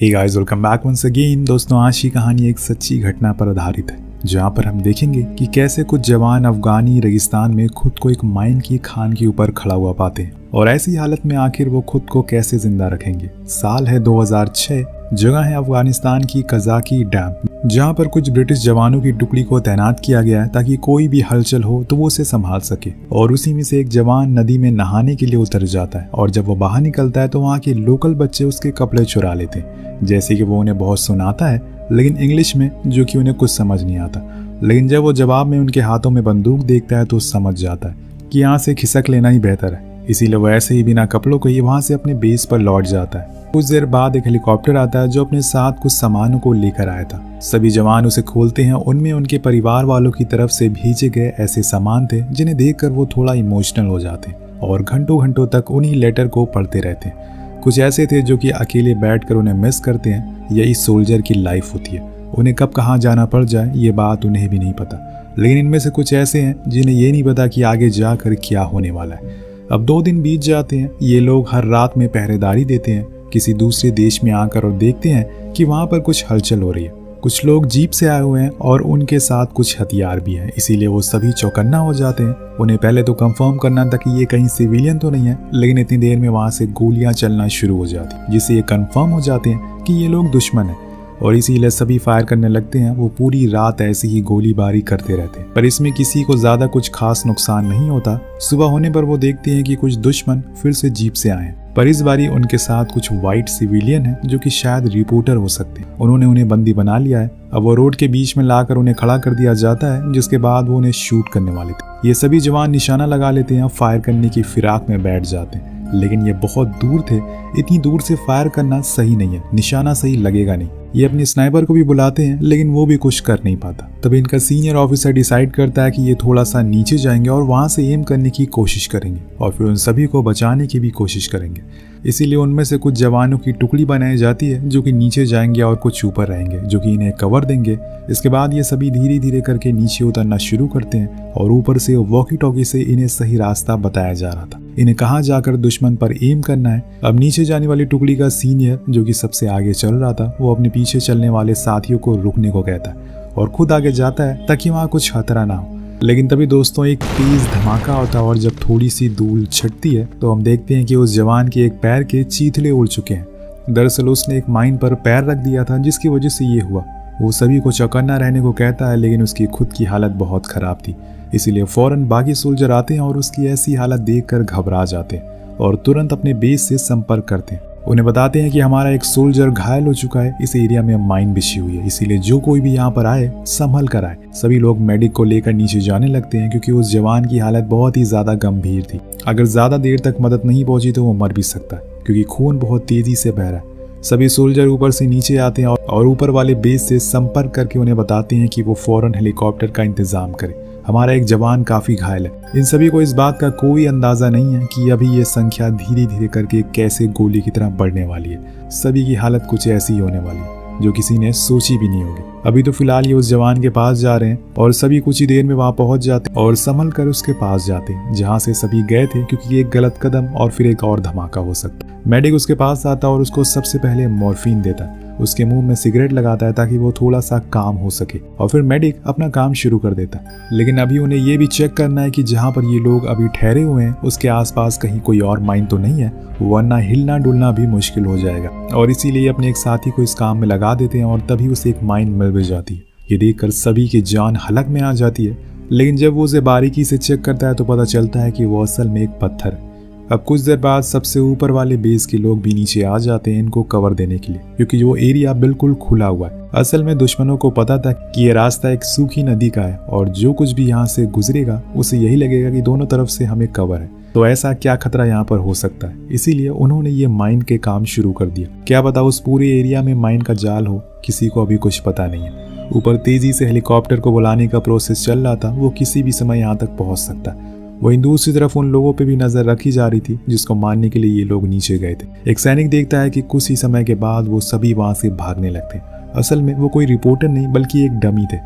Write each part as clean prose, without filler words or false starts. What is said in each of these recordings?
हे guys, welcome back once again. दोस्तों, आज की कहानी एक सच्ची घटना पर आधारित है, जहाँ पर हम देखेंगे कि कैसे कुछ जवान अफगानी रेगिस्तान में खुद को एक माइन की खान के ऊपर खड़ा हुआ पाते हैं और ऐसी हालत में आखिर वो खुद को कैसे जिंदा रखेंगे। साल है 2006, जगह है अफगानिस्तान की कजाकी डैम, जहाँ पर कुछ ब्रिटिश जवानों की टुकड़ी को तैनात किया गया है ताकि कोई भी हलचल हो तो वो उसे संभाल सके। और उसी में से एक जवान नदी में नहाने के लिए उतर जाता है और जब वो बाहर निकलता है तो वहाँ के लोकल बच्चे उसके कपड़े चुरा लेते हैं, जैसे कि वो उन्हें बहुत सुनाता है लेकिन इंग्लिश में, जो कि उन्हें कुछ समझ नहीं आता। लेकिन जब वो जवाब में उनके हाथों में बंदूक देखता है तो समझ जाता है कि यहाँ से खिसक लेना ही बेहतर है। इसीलिए वो ऐसे ही बिना कपड़ों के ही वहाँ से अपने बेस पर लौट जाता है। कुछ देर बाद एक हेलीकॉप्टर आता है जो अपने साथ कुछ सामानों को लेकर आया था। सभी जवान उसे खोलते हैं। उनमें उनके परिवार वालों की तरफ से भेजे गए ऐसे सामान थे जिन्हें देखकर वो थोड़ा इमोशनल हो जाते और घंटों घंटों तक उन्हीं लेटर को पढ़ते रहते हैं। कुछ ऐसे थे जो कि अकेले बैठकर उन्हें मिस करते हैं। यही सोल्जर की लाइफ होती है। उन्हें कब कहाँ जाना पड़ जाए ये बात उन्हें भी नहीं पता। लेकिन इनमें से कुछ ऐसे हैं जिन्हें ये नहीं पता कि आगे जाकर क्या होने वाला है। अब 2 दिन बीत जाते हैं। ये लोग हर रात में पहरेदारी देते हैं किसी दूसरे देश में आकर और देखते हैं कि वहाँ पर कुछ हलचल हो रही है। कुछ लोग जीप से आए हुए हैं और उनके साथ कुछ हथियार भी हैं, इसीलिए वो सभी चौकन्ना हो जाते हैं। उन्हें पहले तो कंफर्म करना था कि ये कहीं सिविलियन तो नहीं है, लेकिन इतनी देर में वहाँ से गोलियां चलना शुरू हो जाती, जिससे ये कंफर्म हो जाते हैं कि ये लोग दुश्मन हैं और इसीलिए सभी फायर करने लगते हैं। वो पूरी रात ऐसी ही गोलीबारी करते रहते हैं, पर इसमें किसी को ज्यादा कुछ खास नुकसान नहीं होता। सुबह होने पर वो देखते हैं कि कुछ दुश्मन फिर से जीप से आए हैं, पर इस बारी उनके साथ कुछ वाइट सिविलियन हैं जो कि शायद रिपोर्टर हो सकते हैं। उन्होंने उन्हें बंदी बना लिया है। अब वो रोड के बीच में लाकर उन्हें खड़ा कर दिया जाता है, जिसके बाद वो उन्हें शूट करने वाले थे। ये सभी जवान निशाना लगा लेते हैं, फायर करने की फिराक में बैठ जाते हैं, लेकिन ये बहुत दूर थे। इतनी दूर से फायर करना सही नहीं है, निशाना सही लगेगा नहीं। ये अपने स्नाइपर को भी बुलाते हैं लेकिन वो भी कुछ कर नहीं पाता। तब इनका सीनियर ऑफिसर डिसाइड करता है कि ये थोड़ा सा नीचे जाएंगे और वहां से एम करने की कोशिश करेंगे और फिर उन सभी को बचाने की भी कोशिश करेंगे। इसीलिए उनमें से कुछ जवानों की टुकड़ी बनाई जाती है जो कि नीचे जाएंगे और कुछ ऊपर रहेंगे, जो कि इन्हें कवर देंगे। इसके बाद ये सभी धीरे धीरे करके नीचे उतरना शुरू करते हैं और ऊपर से वॉकी टॉकी से इन्हें सही रास्ता बताया जा रहा था, इन्हें कहाँ जाकर दुश्मन पर एम करना है। अब नीचे जाने वाली टुकड़ी का सीनियर, जो कि सबसे आगे चल रहा था, वो अपने पीछे चलने वाले साथियों को रुकने को कहता है और खुद आगे जाता है ताकि वहाँ कुछ खतरा ना हो। लेकिन तभी दोस्तों एक तेज धमाका होता है और जब थोड़ी सी धूल छटती है तो हम देखते हैं कि उस जवान के एक पैर के चीथड़े उड़ चुके हैं। दरअसल उसने एक माइन पर पैर रख दिया था, जिसकी वजह से ये हुआ। वो सभी को चौकन्ना रहने को कहता है, लेकिन उसकी खुद की हालत बहुत खराब थी, इसीलिए फौरन बाकी सोल्जर आते हैं और उसकी ऐसी हालत देखकर घबरा जाते हैं और तुरंत अपने बेस से संपर्क करते हैं। उन्हें बताते हैं कि हमारा एक सोल्जर घायल हो चुका है, इस एरिया में माइन बिछी हुई है, इसीलिए जो कोई भी यहाँ पर आए संभल कर आए। सभी लोग मेडिक को लेकर नीचे जाने लगते हैं क्योंकि उस जवान की हालत बहुत ही ज्यादा गंभीर थी। अगर ज्यादा देर तक मदद नहीं पहुंची तो वो मर भी सकता है क्योंकि खून बहुत तेजी से बह रहा है। सभी सोल्जर ऊपर से नीचे आते हैं और ऊपर वाले बेस से संपर्क करके उन्हें बताते हैं कि वो फौरन हेलीकॉप्टर का इंतजाम करें, हमारा एक जवान काफी घायल है। इन सभी को इस बात का कोई अंदाजा नहीं है कि अभी ये संख्या धीरे धीरे करके कैसे गोली की तरह बढ़ने वाली है। सभी की हालत कुछ ऐसी ही होने वाली है जो किसी ने सोची भी नहीं होगी। अभी तो फिलहाल ये उस जवान के पास जा रहे हैं और सभी कुछ ही देर में वहां पहुंच जाते हैं और संभल कर उसके पास जाते हैं जहां से सभी गए थे, क्योंकि एक गलत कदम और फिर एक और धमाका हो सकता है। मेडिक उसके पास आता और उसको सबसे पहले मॉर्फिन देता है, उसके मुंह में सिगरेट लगाता है ताकि वो थोड़ा सा काम हो सके और फिर मेडिक अपना काम शुरू कर देता है। लेकिन अभी उन्हें ये भी चेक करना है कि जहाँ पर ये लोग अभी ठहरे हुए हैं उसके आसपास कहीं कोई और माइन तो नहीं है, वरना हिलना डुलना भी मुश्किल हो जाएगा। और इसीलिए अपने एक साथी को इस काम में लगा देते हैं और तभी उसे एक माइन मिल भी जाती है। ये देखकर सभी की जान हलक में आ जाती है, लेकिन जब वो उसे बारीकी से चेक करता है तो पता चलता है कि वो असल में एक पत्थर है। अब कुछ देर बाद सबसे ऊपर वाले बेस के लोग भी नीचे आ जाते हैं इनको कवर देने के लिए, क्योंकि वो एरिया बिल्कुल खुला हुआ है। असल में दुश्मनों को पता था कि ये रास्ता एक सूखी नदी का है और जो कुछ भी यहाँ से गुजरेगा उसे यही लगेगा कि दोनों तरफ से हमें कवर है, तो ऐसा क्या खतरा यहाँ पर हो सकता है। इसीलिए उन्होंने ये माइन के काम शुरू कर दिया। क्या पता उस पूरे एरिया में माइन का जाल हो, किसी को अभी कुछ पता नहीं है। ऊपर तेजी से हेलीकॉप्टर को बुलाने का प्रोसेस चल रहा था, वो किसी भी समय यहाँ तक पहुँच सकता है। वहीं दूसरी तरफ उन लोगों पे भी नजर रखी जा रही थी जिसको मारने के लिए ये लोग नीचे गए थे। एक सैनिक देखता है कि कुछ ही समय के बाद वो सभी वहां से भागने लगते हैं। असल में वो कोई रिपोर्टर नहीं बल्कि एक डमी थे,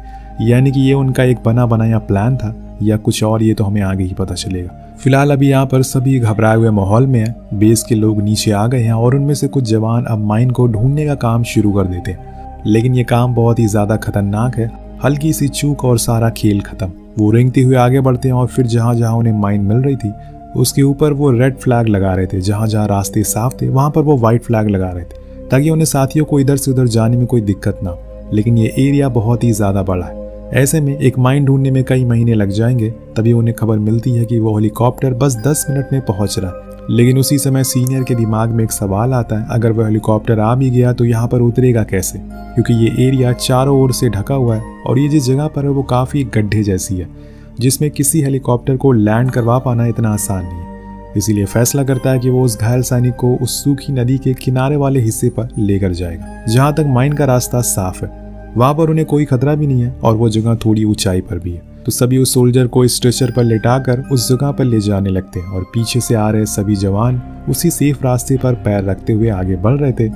यानी कि ये उनका एक बना बनाया प्लान था या कुछ और, ये तो हमें आगे ही पता चलेगा। फिलहाल अभी यहाँ पर सभी घबराए हुए माहौल में है। बेस के लोग नीचे आ गए हैं और उनमें से कुछ जवान अब माइन को ढूंढने का काम शुरू कर देते हैं, लेकिन ये काम बहुत ही ज्यादा खतरनाक है। हल्की सी चूक और सारा खेल खत्म। वो रेंगते हुए आगे बढ़ते हैं और फिर जहां जहां उन्हें माइन मिल रही थी उसके ऊपर वो रेड फ्लैग लगा रहे थे। जहां जहां रास्ते साफ थे वहां पर वो व्हाइट फ्लैग लगा रहे थे ताकि उन्हें साथियों को इधर से उधर जाने में कोई दिक्कत ना हो। लेकिन ये एरिया बहुत ही ज्यादा बड़ा है, ऐसे में एक माइन ढूंढने में कई महीने लग जाएंगे। तभी उन्हें खबर मिलती है कि वो हेलीकॉप्टर बस 10 मिनट में पहुंच रहा है। लेकिन उसी समय सीनियर के दिमाग में एक सवाल आता है, अगर वह हेलीकॉप्टर आ भी गया तो यहाँ पर उतरेगा कैसे, क्योंकि ये एरिया चारों ओर से ढका हुआ है और ये जिस जगह पर है वो काफी गड्ढे जैसी है जिसमें किसी हेलीकॉप्टर को लैंड करवा पाना इतना आसान नहीं है। इसीलिए फैसला करता है कि वो उस घायल सैनिक को उस सूखी नदी के किनारे वाले हिस्से पर लेकर जाएगा जहाँ तक माइन का रास्ता साफ है। वहां पर उन्हें कोई खतरा भी नहीं है और वो जगह थोड़ी ऊंचाई पर भी है। तो सभी उस सोल्जर को स्ट्रेचर पर लेटाकर उस जगह पर ले जाने लगते हैं और पीछे से आ रहे सभी जवान उसी सेफ रास्ते पर पैर रखते हुए आगे बढ़ रहे थे।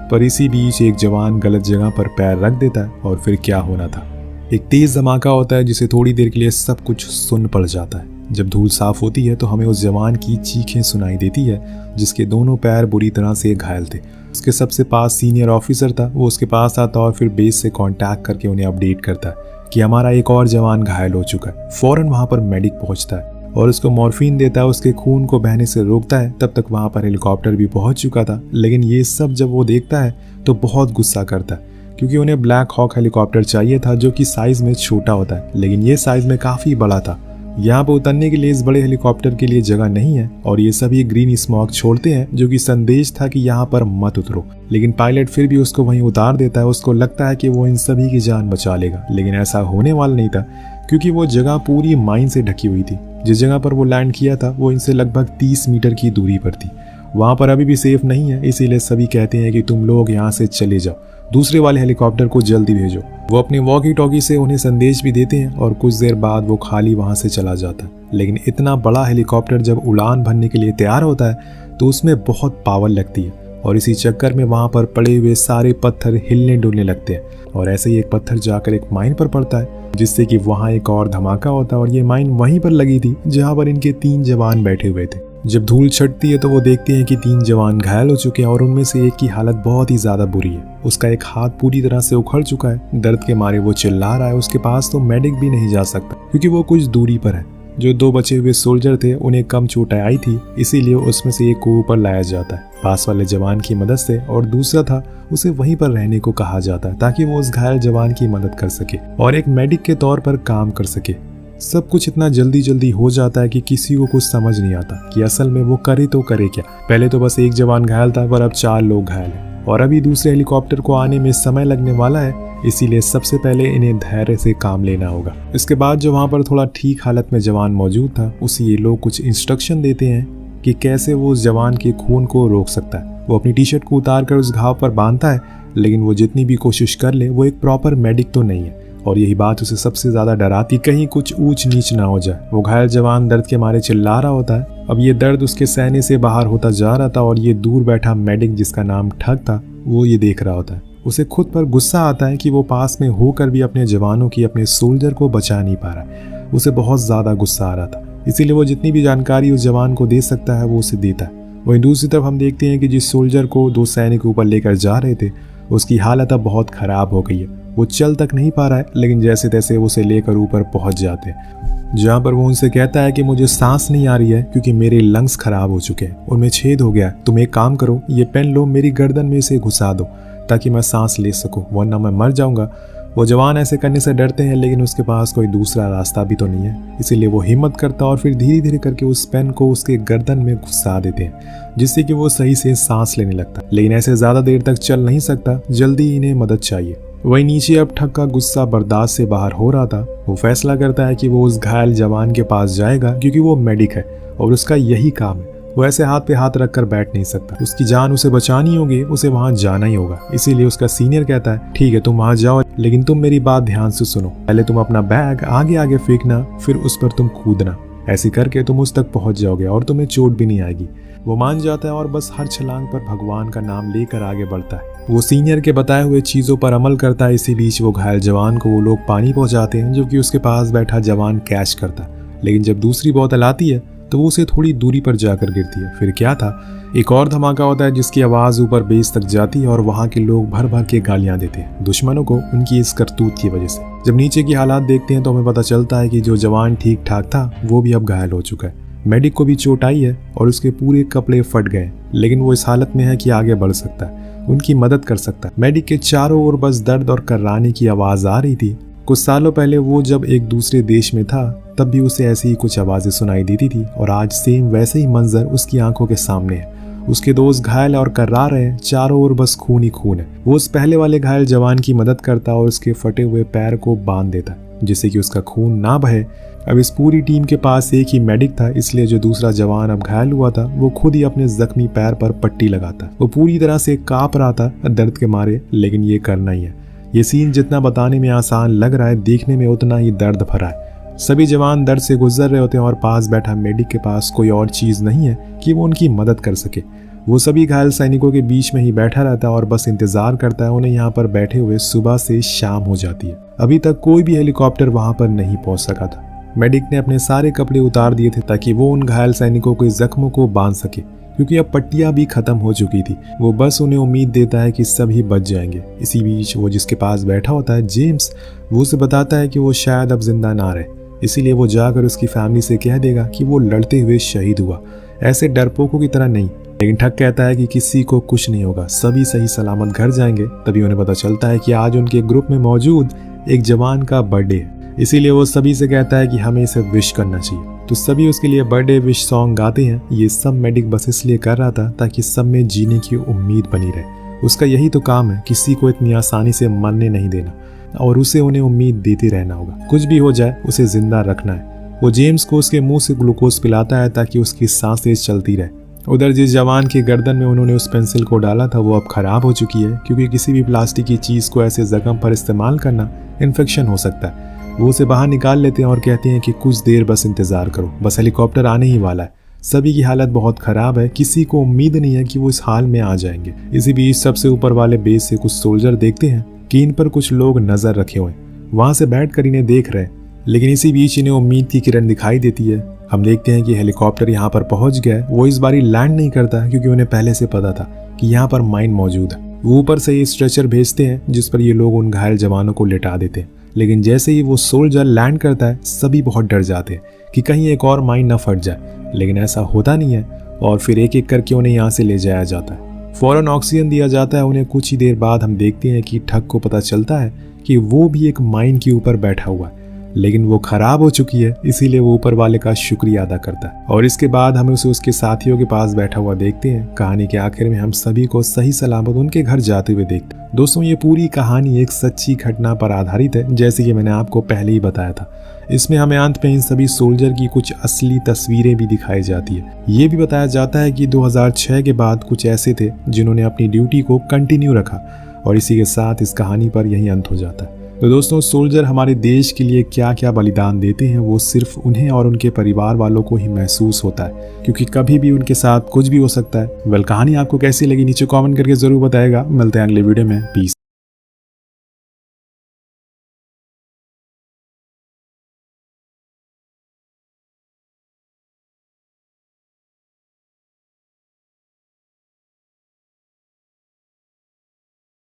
पर इसी बीच एक जवान गलत जगह पर पैर रख देता है और फिर क्या होना था, एक तेज धमाका होता है जिसे थोड़ी देर के लिए सब कुछ सुन पड़ जाता है। जब धूल साफ होती है तो हमें उस जवान की चीखें सुनाई देती है जिसके दोनों पैर बुरी तरह से घायल थे। उसके सबसे पास सीनियर ऑफिसर था, वो उसके पास आता और फिर बेस से कांटेक्ट करके उन्हें अपडेट करता है कि हमारा एक और जवान घायल हो चुका है। फौरन वहां पर मेडिक पहुंचता है और उसको मॉर्फिन देता है, उसके खून को बहने से रोकता है। तब तक वहां पर हेलीकॉप्टर भी पहुंच चुका था, लेकिन ये सब जब वो देखता है तो बहुत गुस्सा करता है क्योंकि उन्हें ब्लैक हॉक हेलीकॉप्टर चाहिए था जो कि साइज में छोटा होता है, लेकिन ये साइज में काफी बड़ा था। यहाँ पर उतरने के लिए इस बड़े हेलीकॉप्टर के लिए जगह नहीं है और ये सभी ग्रीन स्मोक छोड़ते हैं जो कि संदेश था कि यहाँ पर मत उतरो। लेकिन पायलट फिर भी उसको वहीं उतार देता है। उसको लगता है कि वो इन सभी की जान बचा लेगा, लेकिन ऐसा होने वाला नहीं था क्योंकि वो जगह पूरी माइन से ढकी हुई थी। जिस जगह पर वो लैंड किया था वो इनसे लगभग 30 मीटर की दूरी पर थी। वहां पर अभी भी सेफ नहीं है, इसीलिए सभी कहते हैं कि तुम लोग यहाँ से चले जाओ, दूसरे वाले हेलीकॉप्टर को जल्दी भेजो। वो अपने वॉकी टॉकी से उन्हें संदेश भी देते हैं और कुछ देर बाद वो खाली वहां से चला जाता है। लेकिन इतना बड़ा हेलीकॉप्टर जब उड़ान भरने के लिए तैयार होता है तो उसमें बहुत पावर लगती है और इसी चक्कर में वहां पर पड़े हुए सारे पत्थर हिलने डुलने लगते हैं और ऐसे ही एक पत्थर जाकर एक माइन पर पड़ता है जिससे कि वहां एक और धमाका होता है और ये माइन वहीं पर लगी थी जहां पर इनके 3 जवान बैठे हुए थे। जब धूल छटती है तो वो देखते हैं कि 3 जवान घायल हो चुके हैं और उनमें से एक की हालत बहुत ही ज्यादा बुरी है। उसका एक हाथ पूरी तरह से उखड़ चुका है, दर्द के मारे वो चिल्ला रहा है। उसके पास तो मेडिक भी नहीं जा सकता क्योंकि वो कुछ दूरी पर है। जो 2 बचे हुए सोल्जर थे उन्हें कम चोट आई थी, इसीलिए उसमें से एक को ऊपर लाया जाता है पास वाले जवान की मदद से और दूसरा था उसे वहीं पर रहने को कहा जाता है ताकि वो उस घायल जवान की मदद कर सके और एक मेडिक के तौर पर काम कर सके। सब कुछ इतना जल्दी जल्दी हो जाता है कि किसी को कुछ समझ नहीं आता कि असल में वो करे तो करे क्या। पहले तो बस एक जवान घायल था पर अब 4 लोग घायल हैं और अभी दूसरे हेलीकॉप्टर को आने में समय लगने वाला है, इसीलिए सबसे पहले इन्हें धैर्य से काम लेना होगा। इसके बाद जो वहां पर थोड़ा ठीक हालत में जवान मौजूद था उसे ये लोग कुछ इंस्ट्रक्शन देते हैं कि कैसे वो उस जवान के खून को रोक सकता है। वो अपनी टी शर्ट को उतार कर उस घाव पर बांधता है, लेकिन वो जितनी भी कोशिश कर ले वो एक प्रॉपर मेडिक तो नहीं है और यही बात उसे सबसे ज्यादा डराती, कहीं कुछ ऊंच नीच ना हो जाए। वो घायल जवान दर्द के मारे चिल्ला रहा होता है। अब ये दर्द उसके सहने से बाहर होता जा रहा था और ये दूर बैठा मेडिक जिसका नाम ठग था वो ये देख रहा होता है। उसे खुद पर गुस्सा आता है कि वो पास में होकर भी अपने जवानों की, अपने सोल्जर को बचा नहीं पा रहा। उसे बहुत ज्यादा गुस्सा आ रहा था, इसीलिए वो जितनी भी जानकारी उस जवान को दे सकता है वो उसे देता है। वहीं दूसरी तरफ हम देखते हैं कि जिस सोल्जर को 2 सैनिक ऊपर लेकर जा रहे थे उसकी हालत अब बहुत खराब हो गई है। वो चल तक नहीं पा रहा है, लेकिन जैसे तैसे उसे लेकर ऊपर पहुंच जाते हैं जहां पर वो उनसे कहता है कि मुझे सांस नहीं आ रही है क्योंकि मेरे लंग्स खराब हो चुके हैं, उनमें छेद हो गया है। तुम एक काम करो, ये पेन लो, मेरी गर्दन में इसे घुसा दो ताकि मैं सांस ले सकूं, वरना मैं मर जाऊंगा। वो जवान ऐसे करने से डरते हैं, लेकिन उसके पास कोई दूसरा रास्ता भी तो नहीं है, इसीलिए वो हिम्मत करता और फिर धीरे धीरे करके उस पेन को उसके गर्दन में घुसा देते हैं जिससे कि वो सही से सांस लेने लगता। लेकिन ऐसे ज्यादा देर तक चल नहीं सकता, जल्दी इन्हें मदद चाहिए। वही नीचे अब ठग का गुस्सा बर्दाश्त से बाहर हो रहा था। वो फैसला करता है कि वो उस घायल जवान के पास जाएगा क्योंकि वो मेडिक है और उसका यही काम है। वो ऐसे हाथ पे हाथ रखकर बैठ नहीं सकता, उसकी जान उसे बचानी होगी, उसे वहां जाना ही होगा। इसीलिए उसका सीनियर कहता है ठीक है तुम वहां जाओ, लेकिन तुम मेरी बात ध्यान से सुनो। पहले तुम अपना बैग आगे आगे फेंकना, फिर उस पर तुम कूदना। ऐसे करके तुम उस तक पहुंच जाओगे और तुम्हें चोट भी नहीं आएगी। वो मान जाता है और बस हर छलांग पर भगवान का नाम लेकर आगे बढ़ता है। वो सीनियर के बताए हुए चीजों पर अमल करता है। इसी बीच वो घायल जवान को वो लोग पानी पहुंचाते हैं जो कि उसके पास बैठा जवान कैच करता है लेकिन जब दूसरी बोतल आती है तो वो उसे थोड़ी दूरी पर जाकर गिरती है। फिर क्या था, एक और धमाका होता है जिसकी आवाज़ ऊपर बेस तक जाती है और वहाँ के लोग भर भर के गालियाँ देते हैं दुश्मनों को उनकी इस करतूत की वजह से। जब नीचे की हालात देखते हैं तो हमें पता चलता है कि जो जवान ठीक ठाक था वो भी अब घायल हो चुका है। मेडिक को भी चोट आई है और उसके पूरे कपड़े फट गए, लेकिन वो इस हालत में है कि आगे बढ़ सकता है, उनकी मदद कर सकता है। मेडिक के चारों ओर बस दर्द और कर्राने की आवाज़ आ रही थी। कुछ सालों पहले वो जब एक दूसरे देश में था तब भी उसे ऐसी ही कुछ आवाज़ें सुनाई देती थी और आज सेम वैसे ही मंजर उसकी आंखों के सामने है। उसके दोस्त घायल और कर्रा रहे हैं, चारों ओर बस खून ही खून है। वो उस पहले वाले घायल जवान की मदद करता और उसके फटे हुए पैर को बांध देता जिससे कि उसका खून ना बहे। अब इस पूरी टीम के पास एक ही मेडिक था, इसलिए जो दूसरा जवान अब घायल हुआ था वो खुद ही अपने जख्मी पैर पर पट्टी लगाता। वो पूरी तरह से कांप रहा था दर्द के मारे, लेकिन ये करना ही है। ये सीन जितना बताने में आसान लग रहा है, देखने में उतना ही दर्द भरा है। सभी जवान दर्द से गुजर रहे होते हैं और पास बैठा मेडिक के पास कोई और चीज़ नहीं है कि वो उनकी मदद कर सके। वो सभी घायल सैनिकों के बीच में ही बैठा रहता है और बस इंतजार करता है। उन्हें यहाँ पर बैठे हुए सुबह से शाम हो जाती है। अभी तक कोई भी हेलीकॉप्टर वहाँ पर नहीं पहुँच सका था। मेडिक ने अपने सारे कपड़े उतार दिए थे ताकि वो उन घायल सैनिकों के जख्मों को बांध सके, क्योंकि अब पट्टियां भी खत्म हो चुकी थी। वो बस उन्हें उम्मीद देता है कि सभी बच जाएंगे। इसी बीच वो जिसके पास बैठा होता है जेम्स, वो उसे बताता है कि वो शायद अब जिंदा ना रहे, इसीलिए वो जाकर उसकी फैमिली से कह देगा कि वो लड़ते हुए शहीद हुआ, ऐसे डरपोकों की तरह नहीं। लेकिन ठग कहता है कि किसी को कुछ नहीं होगा, सभी सही सलामत घर जाएंगे। तभी उन्हें पता चलता है कि आज उनके ग्रुप में मौजूद एक जवान का बर्थडे है, इसीलिए वो सभी से कहता है कि हमें इसे विश करना चाहिए। तो सभी उसके लिए बर्थडे विश सॉन्ग गाते हैं। ये सब मेडिक बस इसलिए कर रहा था ताकि सब में जीने की उम्मीद बनी रहे। उसका यही तो काम है, किसी को इतनी आसानी से मरने नहीं देना और उसे उन्हें उम्मीद देते रहना होगा। कुछ भी हो जाए उसे जिंदा रखना है। वो जेम्स को उसके मुंह से ग्लूकोज पिलाता है ताकि उसकी सांसें चलती रहे। उधर जिस जवान की गर्दन में उन्होंने उस पेंसिल को डाला था वो अब खराब हो चुकी है, क्योंकि किसी भी प्लास्टिक की चीज़ को ऐसे जख्म पर इस्तेमाल करना इन्फेक्शन हो सकता है। वो उसे बाहर निकाल लेते हैं और कहते हैं कि कुछ देर बस इंतजार करो, बस हेलीकॉप्टर आने ही वाला है। सभी की हालत बहुत खराब है, किसी को उम्मीद नहीं है कि वो इस हाल में आ जाएंगे। इसी बीच सबसे ऊपर वाले बेस से कुछ सोल्जर देखते हैं कि इन पर कुछ लोग नजर रखे हुए हैं, वहां से बैठकर इन्हें देख रहे हैं। लेकिन इसी बीच इन्हें उम्मीद की किरण दिखाई देती है। हम देखते हैं कि हेलीकॉप्टर यहाँ पर पहुंच गया है। वो इस बारी लैंड नहीं करता क्योंकि उन्हें पहले से पता था कि यहाँ पर माइन मौजूद है। वो ऊपर से ये स्ट्रेचर भेजते हैं जिस पर ये लोग उन घायल जवानों को लिटा देते हैं। लेकिन जैसे ही वो सोल्जर लैंड करता है सभी बहुत डर जाते हैं कि कहीं एक और माइन न फट जाए, लेकिन ऐसा होता नहीं है और फिर एक एक करके उन्हें यहाँ से ले जाया जाता है। फौरन ऑक्सीजन दिया जाता है उन्हें। कुछ ही देर बाद हम देखते हैं कि ठग को पता चलता है कि वो भी एक माइन के ऊपर बैठा हुआ है, लेकिन वो खराब हो चुकी है, इसीलिए वो ऊपर वाले का शुक्रिया अदा करता है। और इसके बाद हम उसे उसके साथियों के पास बैठा हुआ देखते हैं। कहानी के आखिर में हम सभी को सही सलामत उनके घर जाते हुए देखते हैं। दोस्तों, ये पूरी कहानी एक सच्ची घटना पर आधारित है, जैसे कि मैंने आपको पहले ही बताया था। इसमें हमें अंत में इन सभी सोल्जर की कुछ असली तस्वीरें भी दिखाई जाती है। ये भी बताया जाता है कि 2006 के बाद कुछ ऐसे थे जिन्होंने अपनी ड्यूटी को कंटिन्यू रखा, और इसी के साथ इस कहानी पर यही अंत हो जाता है। तो दोस्तों, सोल्जर हमारे देश के लिए क्या क्या बलिदान देते हैं वो सिर्फ उन्हें और उनके परिवार वालों को ही महसूस होता है, क्योंकि कभी भी उनके साथ कुछ भी हो सकता है। कहानी आपको कैसी लगी नीचे कमेंट करके जरूर बताएगा। मिलते हैं अगले वीडियो में। पीस।